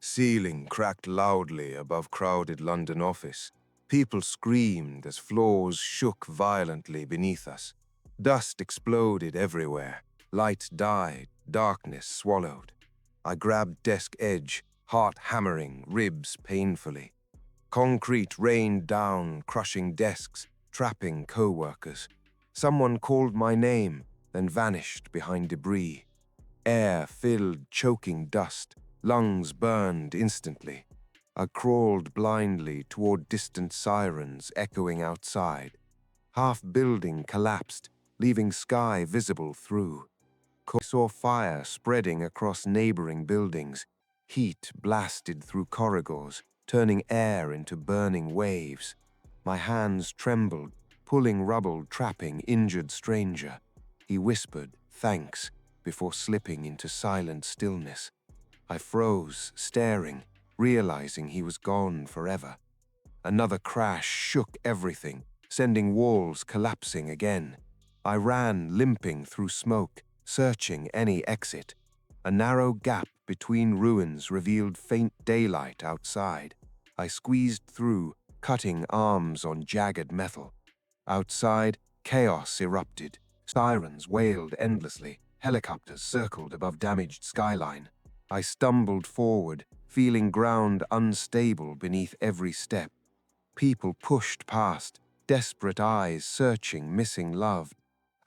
Ceiling cracked loudly above crowded London office. People screamed as floors shook violently beneath us. Dust exploded everywhere. Light died, darkness swallowed. I grabbed desk edge, heart hammering, ribs painfully. Concrete rained down, crushing desks, trapping co-workers. Someone called my name, then vanished behind debris. Air filled choking dust, lungs burned instantly. I crawled blindly toward distant sirens echoing outside. Half building collapsed, leaving sky visible through. I saw fire spreading across neighboring buildings. Heat blasted through corridors, turning air into burning waves. My hands trembled, pulling rubble, trapping injured stranger. He whispered, "Thanks," before slipping into silent stillness. I froze, staring, realizing he was gone forever. Another crash shook everything, sending walls collapsing again. I ran, limping through smoke, searching any exit. A narrow gap between ruins revealed faint daylight outside. I squeezed through, cutting arms on jagged metal. Outside, chaos erupted. Sirens wailed endlessly. Helicopters circled above damaged skyline. I stumbled forward, feeling ground unstable beneath every step. People pushed past, desperate eyes searching missing love.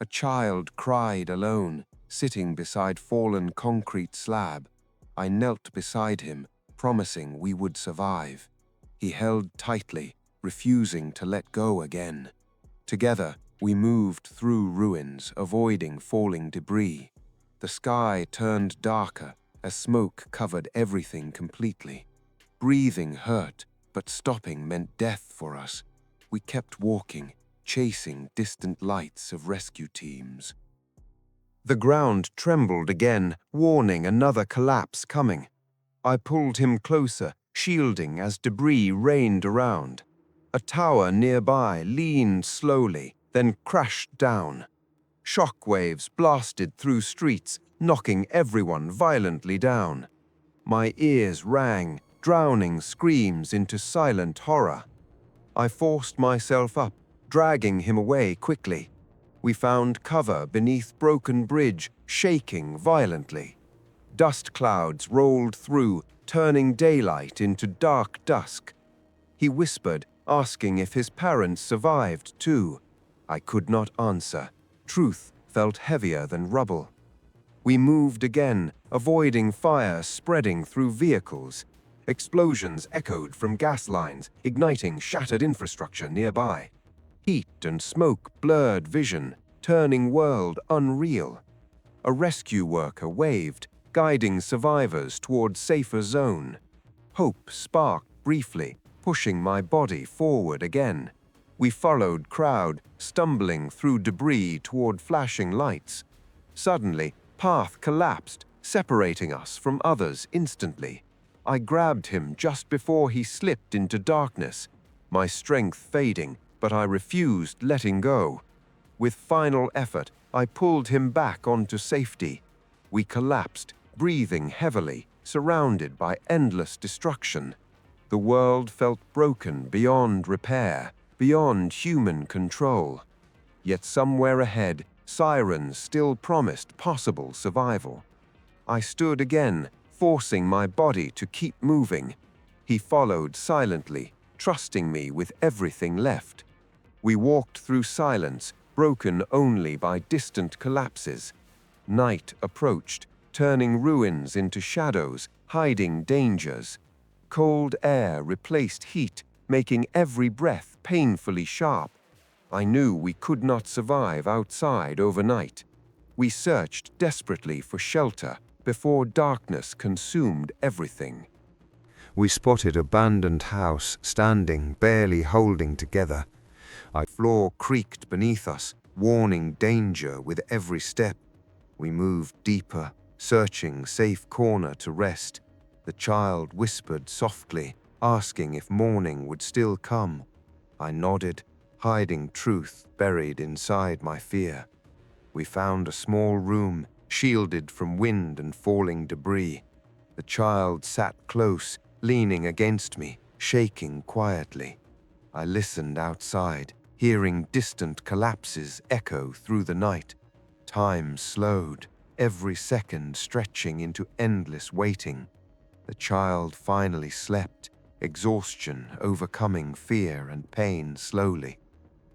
A child cried alone, sitting beside fallen concrete slab. I knelt beside him, promising we would survive. He held tightly, refusing to let go again. Together, we moved through ruins, avoiding falling debris. The sky turned darker as smoke covered everything completely. Breathing hurt, but stopping meant death for us. We kept walking, chasing distant lights of rescue teams. The ground trembled again, warning another collapse coming. I pulled him closer, shielding as debris rained around. A tower nearby leaned slowly, then crashed down. Shockwaves blasted through streets, knocking everyone violently down. My ears rang, drowning screams into silent horror. I forced myself up, dragging him away quickly. We found cover beneath broken bridge, shaking violently. Dust clouds rolled through, turning daylight into dark dusk. He whispered, asking if his parents survived too. I could not answer. Truth felt heavier than rubble. We moved again, avoiding fire spreading through vehicles. Explosions echoed from gas lines, igniting shattered infrastructure nearby. Heat and smoke blurred vision, turning world unreal. A rescue worker waved, guiding survivors toward safer zone. Hope sparked briefly, pushing my body forward again. We followed crowd, stumbling through debris toward flashing lights. Suddenly, path collapsed, separating us from others instantly. I grabbed him just before he slipped into darkness, my strength fading, but I refused letting go. With final effort, I pulled him back onto safety. We collapsed, breathing heavily, surrounded by endless destruction. The world felt broken beyond repair, beyond human control. Yet somewhere ahead, sirens still promised possible survival. I stood again, forcing my body to keep moving. He followed silently, trusting me with everything left. We walked through silence, broken only by distant collapses. Night approached, turning ruins into shadows, hiding dangers. Cold air replaced heat, making every breath painfully sharp. I knew we could not survive outside overnight. We searched desperately for shelter before darkness consumed everything. We spotted an abandoned house standing, barely holding together. Our floor creaked beneath us, warning danger with every step. We moved deeper, searching safe corner to rest. The child whispered softly, asking if morning would still come. I nodded, hiding truth buried inside my fear. We found a small room, shielded from wind and falling debris. The child sat close, leaning against me, shaking quietly. I listened outside, hearing distant collapses echo through the night. Time slowed, every second stretching into endless waiting. The child finally slept, exhaustion overcoming fear and pain slowly.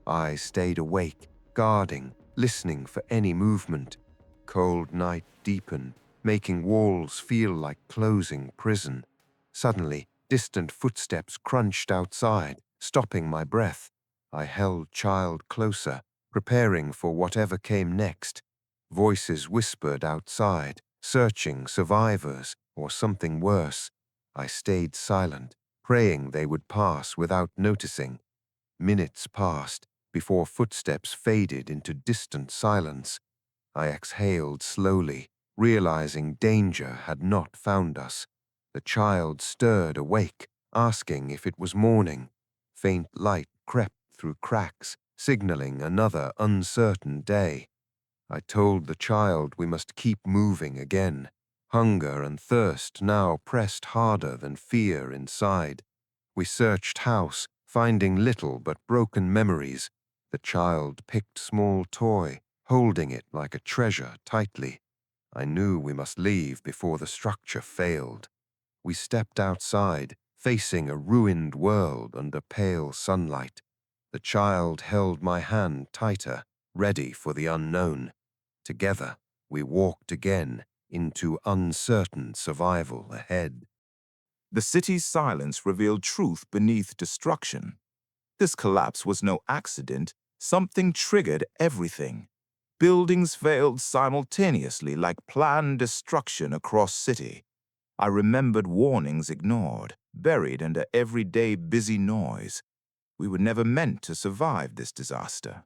I stayed awake, guarding, listening for any movement. Cold night deepened, making walls feel like closing prison. Suddenly, distant footsteps crunched outside, stopping my breath. I held child closer, preparing for whatever came next. Voices whispered outside, searching survivors or something worse. I stayed silent, praying they would pass without noticing. Minutes passed before footsteps faded into distant silence. I exhaled slowly, realizing danger had not found us. The child stirred awake, asking if it was morning. Faint light crept through cracks, signaling another uncertain day. I told the child we must keep moving again. Hunger and thirst now pressed harder than fear inside. We searched house, finding little but broken memories. The child picked small toy, holding it like a treasure tightly. I knew we must leave before the structure failed. We stepped outside, facing a ruined world under pale sunlight. The child held my hand tighter, ready for the unknown. Together, we walked again into uncertain survival ahead. The city's silence revealed truth beneath destruction. This collapse was no accident. Something triggered everything. Buildings failed simultaneously like planned destruction across city. I remembered warnings ignored, buried under everyday busy noise. We were never meant to survive this disaster.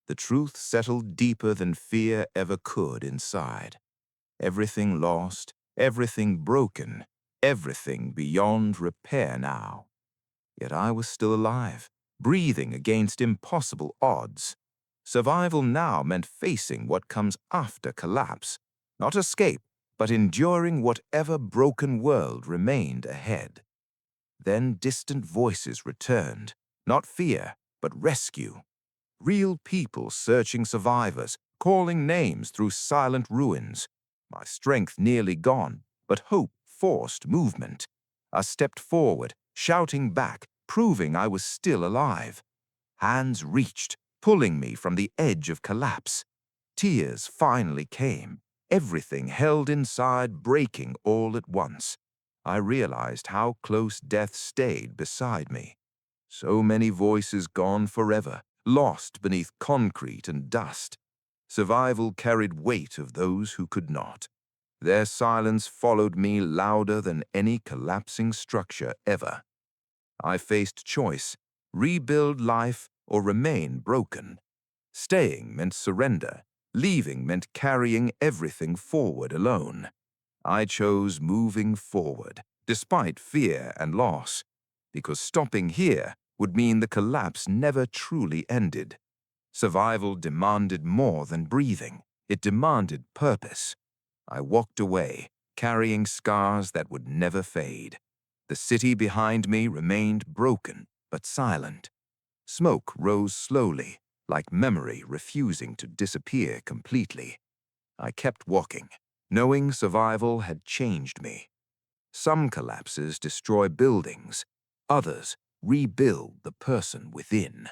The truth settled deeper than fear ever could inside. Everything lost, everything broken, everything beyond repair now. Yet I was still alive, breathing against impossible odds. Survival now meant facing what comes after collapse, not escape, but enduring whatever broken world remained ahead. Then distant voices returned, not fear, but rescue. Real people searching survivors, calling names through silent ruins. My strength nearly gone, but hope forced movement. I stepped forward, shouting back, proving I was still alive. Hands reached, pulling me from the edge of collapse. Tears finally came, everything held inside breaking all at once. I realized how close death stayed beside me. So many voices gone forever, lost beneath concrete and dust. Survival carried weight of those who could not. Their silence followed me louder than any collapsing structure ever. I faced choice, rebuild life or remain broken. Staying meant surrender, leaving meant carrying everything forward alone. I chose moving forward, despite fear and loss, because stopping here would mean the collapse never truly ended. Survival demanded more than breathing. It demanded purpose. I walked away, carrying scars that would never fade. The city behind me remained broken but silent. Smoke rose slowly, like memory refusing to disappear completely. I kept walking, knowing survival had changed me. Some collapses destroy buildings, others rebuild the person within.